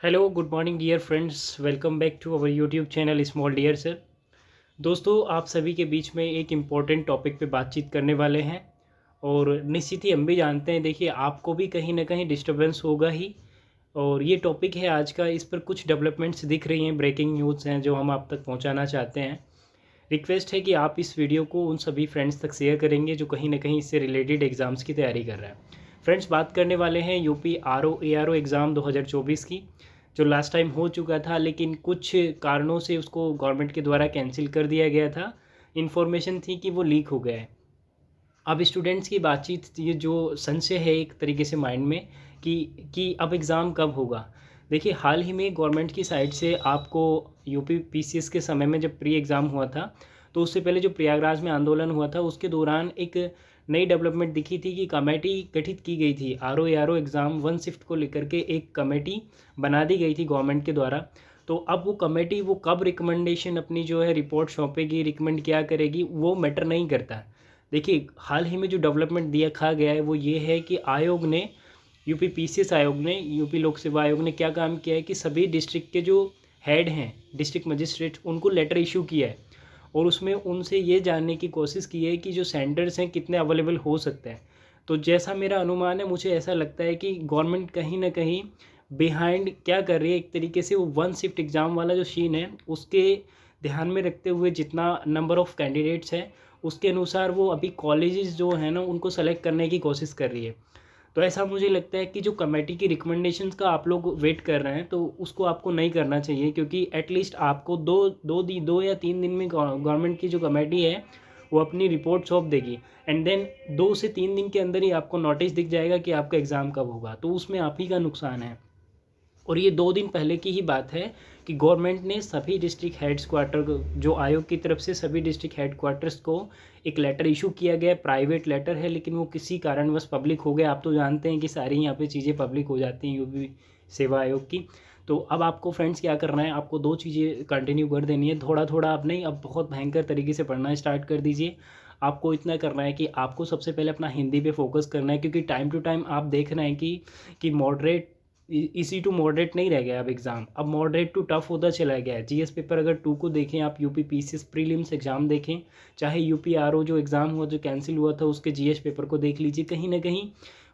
Hello good morning dear friends, welcome back to our YouTube channel small dear sir. दोस्तों, आप सभी के बीच में एक इम्पॉर्टेंट टॉपिक पे बातचीत करने वाले हैं और निश्चित ही हम भी जानते हैं, देखिए आपको भी कहीं ना कहीं डिस्टर्बेंस होगा ही। और ये टॉपिक है आज का, इस पर कुछ डेवलपमेंट्स दिख रही हैं, ब्रेकिंग न्यूज़ हैं जो हम आप तक पहुंचाना चाहते हैं। रिक्वेस्ट है कि आप इस वीडियो को उन सभी फ्रेंड्स तक शेयर करेंगे जो कहीं ना कहीं इससे रिलेटेड एग्ज़ाम्स की तैयारी कर रहे हैं। फ्रेंड्स, बात करने वाले हैं यूपी ARO एग्ज़ाम 2024 की, जो लास्ट टाइम हो चुका था लेकिन कुछ कारणों से उसको गवर्नमेंट के द्वारा कैंसिल कर दिया गया था। इन्फॉर्मेशन थी कि वो लीक हो गया है। अब स्टूडेंट्स की बातचीत, ये जो संशय है एक तरीके से माइंड में कि अब एग्ज़ाम कब होगा। देखिए, हाल ही में गवर्नमेंट की साइड से आपको यूपी पीसीएस के समय में जब प्री एग्ज़ाम हुआ था, तो उससे पहले जो प्रयागराज में आंदोलन हुआ था उसके दौरान एक नई डेवलपमेंट दिखी थी कि कमेटी गठित की गई थी। ARO एग्ज़ाम 1 शिफ्ट को लेकर के एक कमेटी बना दी गई थी गवर्नमेंट के द्वारा। तो अब वो कमेटी वो कब रिकमेंडेशन अपनी जो है रिपोर्ट सौंपेगी, रिकमेंड क्या करेगी, वो मैटर नहीं करता। देखिए, हाल ही में जो डेवलपमेंट देखा गया है वो ये है कि आयोग ने, यूपी पीसीएस आयोग ने, यूपी लोक सेवा आयोग ने क्या काम किया है कि सभी डिस्ट्रिक्ट के जो हेड हैं, डिस्ट्रिक्ट मजिस्ट्रेट, उनको लेटर इशू किया है और उसमें उनसे ये जानने की कोशिश की है कि जो सेंटर्स हैं कितने अवेलेबल हो सकते हैं। तो जैसा मेरा अनुमान है, मुझे ऐसा लगता है कि गवर्नमेंट कहीं ना कहीं बिहाइंड क्या कर रही है, एक तरीके से वो 1 शिफ्ट एग्ज़ाम वाला जो सीन है उसके ध्यान में रखते हुए जितना नंबर ऑफ़ कैंडिडेट्स हैं उसके अनुसार वो अभी कॉलेजेस जो हैं ना उनको सेलेक्ट करने की कोशिश कर रही है। तो ऐसा मुझे लगता है कि जो कमेटी की रिकमेंडेशंस का आप लोग वेट कर रहे हैं तो उसको आपको नहीं करना चाहिए, क्योंकि एटलीस्ट आपको दो या 3 दिन में गवर्नमेंट की जो कमेटी है वो अपनी रिपोर्ट सौंप देगी एंड देन 2 से 3 दिन के अंदर ही आपको नोटिस दिख जाएगा कि आपका एग्ज़ाम कब होगा। तो उसमें आप ही का नुकसान है। और ये 2 दिन पहले की ही बात है कि गवर्नमेंट ने सभी डिस्ट्रिक्ट हेड्स क्वार्टर को, जो आयोग की तरफ से सभी डिस्ट्रिक्ट हेड क्वार्टर्स को एक लेटर इशू किया गया। प्राइवेट लेटर है लेकिन वो किसी कारणवश पब्लिक हो गया। आप तो जानते हैं कि सारी यहाँ पे चीज़ें पब्लिक हो जाती हैं यूपी सेवा आयोग की। तो अब आपको फ्रेंड्स क्या करना है, आपको 2 चीज़ें कंटिन्यू कर देनी है। थोड़ा थोड़ा आप नहीं, अब बहुत भयंकर तरीके से पढ़ना स्टार्ट कर दीजिए। आपको इतना करना है कि आपको सबसे पहले अपना हिंदी पे फोकस करना है, क्योंकि टाइम टू टाइम आप देख रहे हैं कि मॉडरेट, इसी टू मॉडरेट नहीं रह गया अब एग्ज़ाम, अब मॉडरेट टू टफ होता चला गया है। जीएस पेपर अगर 2 को देखें, आप यूपी पीसीएस प्रीलिम्स एग्ज़ाम देखें, चाहे यूपी आरओ जो एग्ज़ाम हुआ जो कैंसिल हुआ था उसके जीएस पेपर को देख लीजिए, कहीं ना कहीं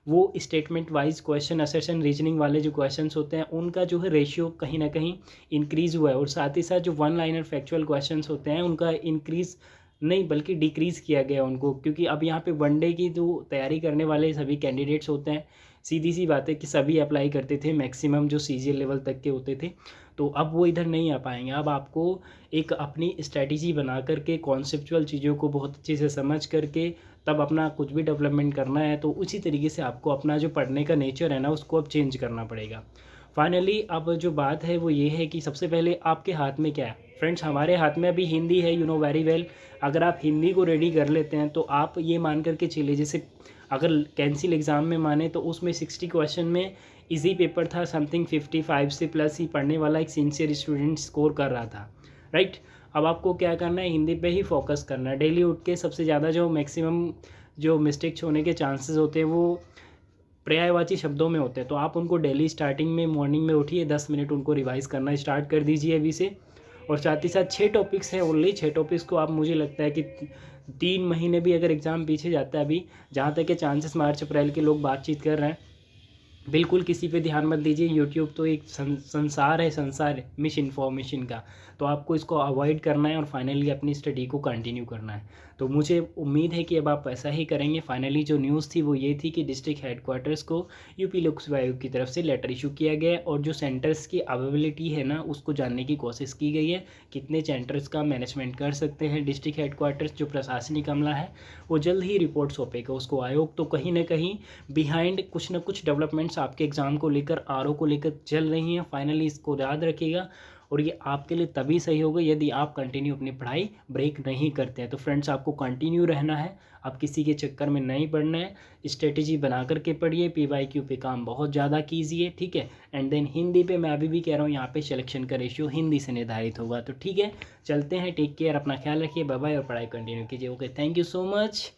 वो स्टेटमेंट वाइज क्वेश्चन, असेशन, रीजनिंग वाले जो क्वेश्चंस होते हैं उनका जो है रेशियो कहीं ना कहीं इंक्रीज़ हुआ है। और साथ ही साथ जो 1 लाइनर फैक्चुअल क्वेश्चंस होते हैं उनका इंक्रीज़ नहीं बल्कि डिक्रीज़ किया गया उनको, क्योंकि अब यहाँ पे वनडे की जो तैयारी करने वाले सभी कैंडिडेट्स होते हैं, सीधी सी बात है कि सभी अप्लाई करते थे, मैक्सिमम जो सीजीएल लेवल तक के होते थे। तो अब वो इधर नहीं आ पाएंगे। अब आपको एक अपनी स्ट्रैटेजी बना करके कॉन्सेप्चुअल चीज़ों को बहुत अच्छे से समझ करके तब अपना कुछ भी डेवलपमेंट करना है। तो उसी तरीके से आपको अपना जो पढ़ने का नेचर है ना उसको अब चेंज करना पड़ेगा। फाइनली अब जो बात है वो ये है कि सबसे पहले आपके हाथ में क्या है फ्रेंड्स, हमारे हाथ में अभी हिंदी है, यू नो वेरी वेल। अगर आप हिंदी को रेडी कर लेते हैं तो आप ये मान करके चलिए, जैसे अगर कैंसिल एग्ज़ाम में माने तो उसमें 60 क्वेश्चन में इजी पेपर था, समथिंग 55 से प्लस ही पढ़ने वाला एक सिंसियर स्टूडेंट स्कोर कर रहा था, राइट। अब आपको क्या करना है, हिंदी पे ही फोकस करना है। डेली उठ के सबसे ज़्यादा जो मैक्सिमम जो मिस्टेक्स होने के चांसेस होते हैं वो पर्यायवाची शब्दों में होते हैं। तो आप उनको डेली स्टार्टिंग में मॉर्निंग में उठिए, 10 मिनट उनको रिवाइज करना स्टार्ट कर दीजिए अभी से। और साथ ही साथ 6 टॉपिक्स हैं, ओनली 6 टॉपिक्स को आप, मुझे लगता है कि 3 महीने भी अगर एग्ज़ाम पीछे जाता है अभी, जहाँ तक के चांसेस मार्च अप्रैल के लोग बातचीत कर रहे हैं, बिल्कुल किसी पे ध्यान मत दीजिए। यूट्यूब तो एक संसार है, संसार मिस इन्फॉर्मेशन का। तो आपको इसको अवॉइड करना है और फाइनली अपनी स्टडी को कंटिन्यू करना है। तो मुझे उम्मीद है कि अब आप ऐसा ही करेंगे। फाइनली जो न्यूज़ थी वो ये थी कि डिस्ट्रिक्ट हेडक्वार्टर्स को यूपी लोक सेवा आयोग की तरफ से लेटर इशू किया गया है और जो सेंटर्स की अवेलेबिलिटी है ना उसको जानने की कोशिश की गई है, कितने सेंटर्स का मैनेजमेंट कर सकते हैं डिस्ट्रिक्ट हेडक्वार्टर्स। जो प्रशासनिक अमला है वो जल्द ही रिपोर्ट सौंपेगा उसको आयोग। तो कहीं ना कहीं बिहाइंड कुछ ना कुछ डेवलपमेंट्स आपके एग्ज़ाम को लेकर, आरओ को लेकर चल रही हैं। फाइनली इसको याद रखिएगा और ये आपके लिए तभी सही होगा यदि आप कंटिन्यू अपनी पढ़ाई ब्रेक नहीं करते हैं। तो फ्रेंड्स, आपको कंटिन्यू रहना है, आप किसी के चक्कर में नहीं पढ़ना है। स्ट्रेटेजी बना करके पढ़िए, PYQ पे काम बहुत ज़्यादा कीजिए, ठीक है। एंड देन हिंदी पे मैं अभी भी कह रहा हूँ, यहाँ पे सिलेक्शन का रेशियो हिंदी से निर्धारित होगा। तो ठीक है, चलते हैं, टेक केयर, अपना ख्याल रखिए, बाय बाय और पढ़ाई कंटिन्यू कीजिए। Okay, thank you so much.